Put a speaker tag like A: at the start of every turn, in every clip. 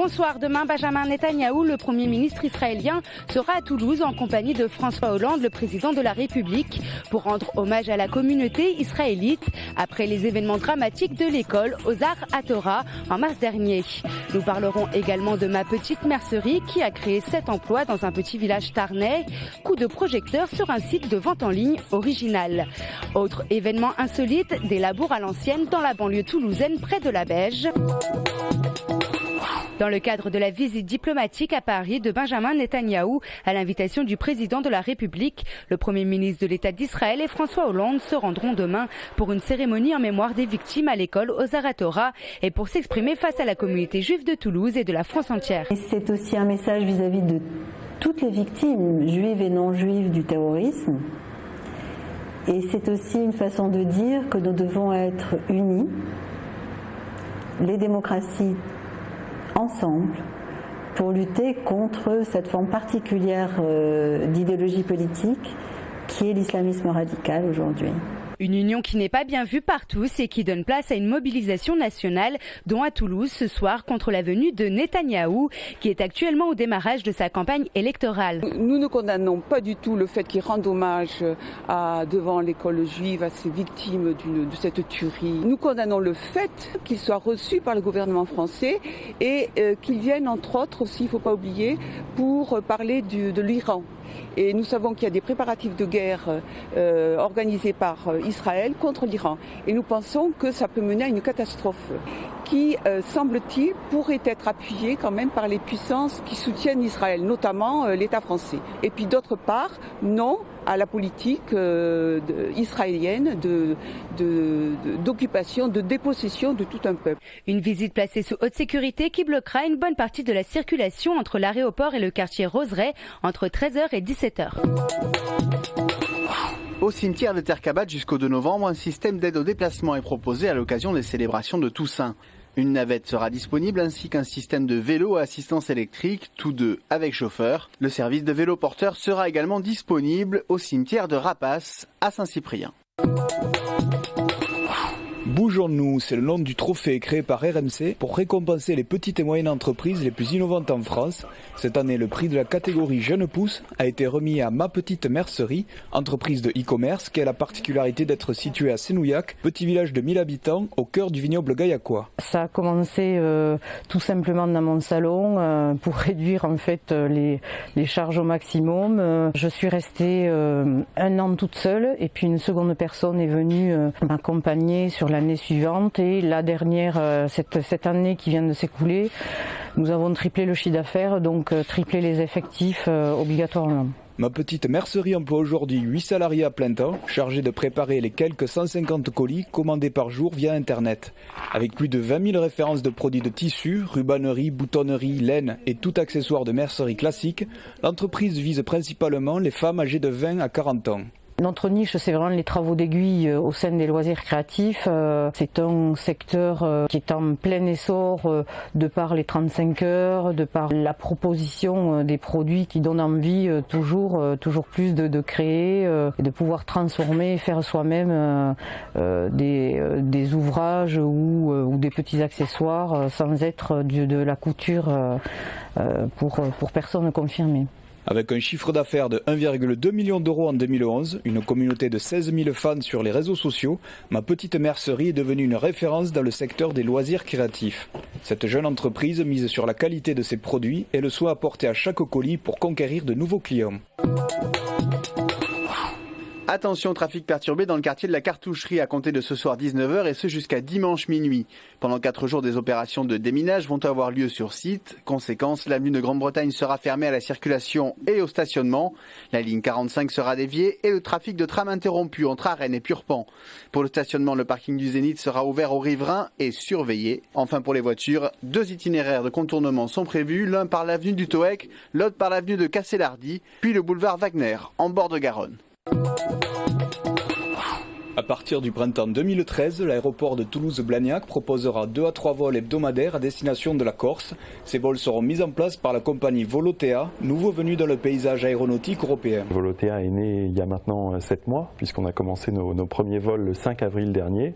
A: Bonsoir, demain Benjamin Netanyahou, le Premier ministre israélien, sera à Toulouse en compagnie de François Hollande, le président de la République, pour rendre hommage à la communauté israélite après les événements dramatiques de l'école Ozar HaTorah en mars dernier. Nous parlerons également de Ma Petite Mercerie qui a créé 7 emplois dans un petit village tarnais, coup de projecteur sur un site de vente en ligne original. Autre événement insolite, des labours à l'ancienne dans la banlieue toulousaine près de la Beige. Dans le cadre de la visite diplomatique à Paris de Benjamin Netanyahou, à l'invitation du président de la République, le Premier ministre de l'État d'Israël et François Hollande se rendront demain pour une cérémonie en mémoire des victimes à l'école Ozar HaTorah et pour s'exprimer face à la communauté juive de Toulouse et de la France entière.
B: C'est aussi un message vis-à-vis de toutes les victimes, juives et non juives, du terrorisme. Et c'est aussi une façon de dire que nous devons être unis, les démocraties ensemble, pour lutter contre cette forme particulière d'idéologie politique qui est l'islamisme radical aujourd'hui.
A: Une union qui n'est pas bien vue par tous et qui donne place à une mobilisation nationale, dont à Toulouse ce soir contre la venue de Netanyahou, qui est actuellement au démarrage de sa campagne électorale.
C: Nous ne condamnons pas du tout le fait qu'il rende hommage devant l'école juive à ces victimes de cette tuerie. Nous condamnons le fait qu'il soit reçu par le gouvernement français et qu'il vienne entre autres aussi, il ne faut pas oublier, pour parler de l'Iran. Et nous savons qu'il y a des préparatifs de guerre organisés par Israël contre l'Iran. Et nous pensons que ça peut mener à une catastrophe qui, semble-t-il, pourrait être appuyée quand même par les puissances qui soutiennent Israël, notamment l'État français. Et puis d'autre part, non à la politique israélienne d'occupation, de dépossession de tout un peuple.
A: Une visite placée sous haute sécurité qui bloquera une bonne partie de la circulation entre l'aéroport et le quartier Roseraie entre 13h et 17h.
D: Au cimetière de Terre-Cabat jusqu'au 2 novembre, un système d'aide au déplacement est proposé à l'occasion des célébrations de Toussaint. Une navette sera disponible ainsi qu'un système de vélo à assistance électrique, tous deux avec chauffeur. Le service de vélo porteur sera également disponible au cimetière de Rapace à Saint-Cyprien.
E: Bougeons-nous, c'est le nom du trophée créé par RMC pour récompenser les petites et moyennes entreprises les plus innovantes en France. Cette année, le prix de la catégorie Jeune Pousse a été remis à Ma Petite Mercerie, entreprise de e-commerce qui a la particularité d'être située à Sénouillac, petit village de 1000 habitants au cœur du vignoble gaillacois.
B: Ça a commencé tout simplement dans mon salon pour réduire en fait les charges au maximum. Je suis restée 1 an toute seule et puis une seconde personne est venue m'accompagner sur l'année suivante et la dernière, cette année qui vient de s'écouler, nous avons triplé le chiffre d'affaires, donc triplé les effectifs obligatoirement.
E: Ma Petite Mercerie emploie aujourd'hui 8 salariés à plein temps, chargés de préparer les quelques 150 colis commandés par jour via Internet. Avec plus de 20 000 références de produits de tissus, rubannerie, boutonnerie, laine et tout accessoire de mercerie classique, l'entreprise vise principalement les femmes âgées de 20 à 40 ans.
B: Notre niche, c'est vraiment les travaux d'aiguille au sein des loisirs créatifs. C'est un secteur qui est en plein essor de par les 35 heures, de par la proposition des produits qui donnent envie toujours plus de créer et de pouvoir transformer et faire soi-même des ouvrages ou des petits accessoires sans être de la couture pour personnes confirmées.
E: Avec un chiffre d'affaires de 1,2 million d'euros en 2011, une communauté de 16 000 fans sur les réseaux sociaux, Ma Petite Mercerie est devenue une référence dans le secteur des loisirs créatifs. Cette jeune entreprise mise sur la qualité de ses produits et le soin apporté à chaque colis pour conquérir de nouveaux clients.
D: Attention, trafic perturbé dans le quartier de la Cartoucherie à compter de ce soir 19h et ce jusqu'à dimanche minuit. Pendant 4 jours, des opérations de déminage vont avoir lieu sur site. Conséquence, l'avenue de Grande-Bretagne sera fermée à la circulation et au stationnement. La ligne 45 sera déviée et le trafic de tram interrompu entre Arène et Purpan. Pour le stationnement, le parking du Zénith sera ouvert aux riverains et surveillé. Enfin, pour les voitures, 2 itinéraires de contournement sont prévus, l'un par l'avenue du Toec, l'autre par l'avenue de Casselardi, puis le boulevard Wagner, en bord de Garonne.
E: À partir du printemps 2013, l'aéroport de Toulouse-Blagnac proposera 2 à 3 vols hebdomadaires à destination de la Corse. Ces vols seront mis en place par la compagnie Volotea, nouveau venu dans le paysage aéronautique européen.
F: Volotea est né il y a maintenant 7 mois, puisqu'on a commencé nos premiers vols le 5 avril dernier.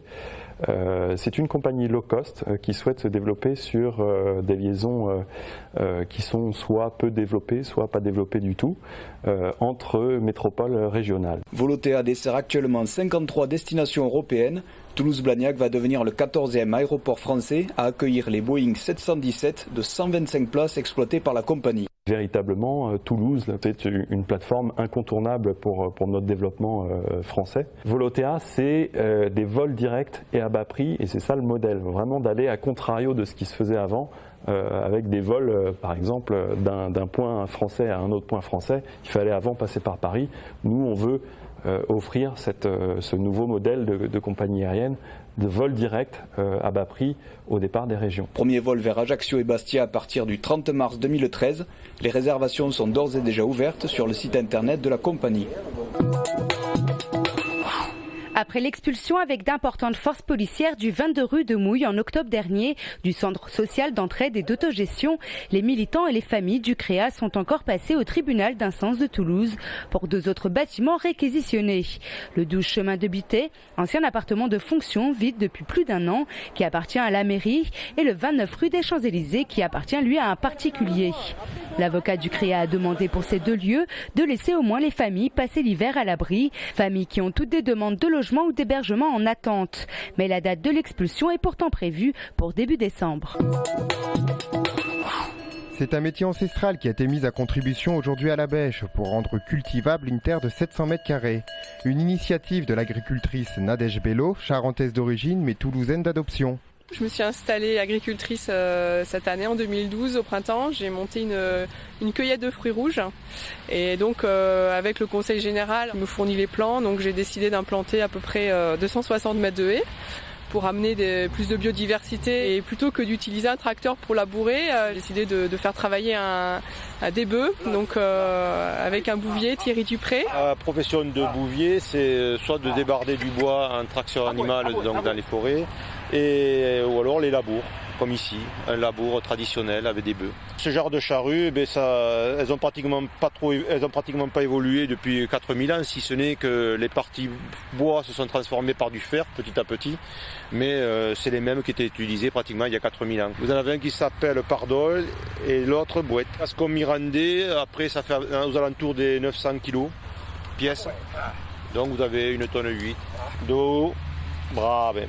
F: C'est une compagnie low cost qui souhaite se développer sur des liaisons qui sont soit peu développées, soit pas développées du tout, entre métropoles régionales.
E: Volotea dessert actuellement 53 destinations européennes. Toulouse-Blagnac va devenir le 14e aéroport français à accueillir les Boeing 717 de 125 places exploitées par la compagnie.
F: Véritablement, Toulouse, c'est une plateforme incontournable pour notre développement français. Volotea, c'est des vols directs et à bas prix, et c'est ça le modèle, vraiment d'aller à contrario de ce qui se faisait avant, avec des vols, par exemple, d'un point français à un autre point français. Il fallait avant passer par Paris. Nous, on veut offrir ce nouveau modèle de compagnie aérienne de vol direct à bas prix au départ des régions.
E: Premier vol vers Ajaccio et Bastia à partir du 30 mars 2013. Les réservations sont d'ores et déjà ouvertes sur le site internet de la compagnie.
A: Après l'expulsion avec d'importantes forces policières du 22 rue de Mouille en octobre dernier du centre social d'entraide et d'autogestion, les militants et les familles du CREA sont encore passés au tribunal d'instance de Toulouse pour 2 autres bâtiments réquisitionnés. Le 12 chemin de Bité, ancien appartement de fonction vide depuis plus d'1 an qui appartient à la mairie, et le 29 rue des Champs-Élysées qui appartient lui à un particulier. L'avocat du CREA a demandé pour ces 2 lieux de laisser au moins les familles passer l'hiver à l'abri, familles qui ont toutes des demandes de logement ou d'hébergement en attente. Mais la date de l'expulsion est pourtant prévue pour début décembre.
G: C'est un métier ancestral qui a été mis à contribution aujourd'hui à la Bêche pour rendre cultivable une terre de 700 mètres carrés. Une initiative de l'agricultrice Nadège Bello, charentaise d'origine mais toulousaine d'adoption.
H: Je me suis installée agricultrice cette année, en 2012, au printemps. J'ai monté une cueillette de fruits rouges. Et donc, avec le conseil général, il me fournit les plants. Donc, j'ai décidé d'implanter à peu près 260 mètres de haies pour amener plus de biodiversité. Et plutôt que d'utiliser un tracteur pour labourer, j'ai décidé de faire travailler des bœufs, donc avec un bouvier, Thierry Dupré.
I: La profession de bouvier, c'est soit de débarder du bois en traction animale donc dans les forêts, ou alors les labours, comme ici, un labour traditionnel avec des bœufs. Ce genre de charrues, elles ont pratiquement pas évolué depuis 4000 ans, si ce n'est que les parties bois se sont transformées par du fer petit à petit, mais c'est les mêmes qui étaient utilisés pratiquement il y a 4000 ans. Vous en avez un qui s'appelle Pardol et l'autre Bouette. Ascom mirandais, après ça fait aux alentours des 900 kg pièces, donc vous avez 1,8 tonne d'eau, brave.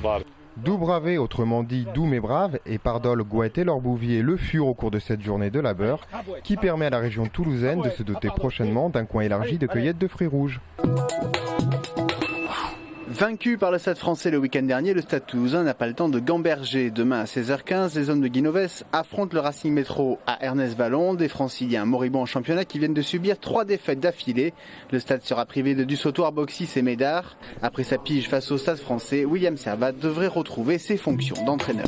G: Doux bravé, autrement dit doux mais brave, et Pardol, Gouette et leur bouvier le furent au cours de cette journée de labeur qui permet à la région toulousaine de se doter prochainement d'un coin élargi de cueillette de fruits rouges.
D: Vaincu par le Stade français le week-end dernier, le Stade toulousain n'a pas le temps de gamberger. Demain à 16h15, les hommes de Guinoves affrontent le Racing Métro à Ernest-Vallon, des franciliens moribonds en championnat qui viennent de subir 3 défaites d'affilée. Le Stade sera privé de Dussautoir, Boxis et Médard. Après sa pige face au Stade français, William Servat devrait retrouver ses fonctions d'entraîneur.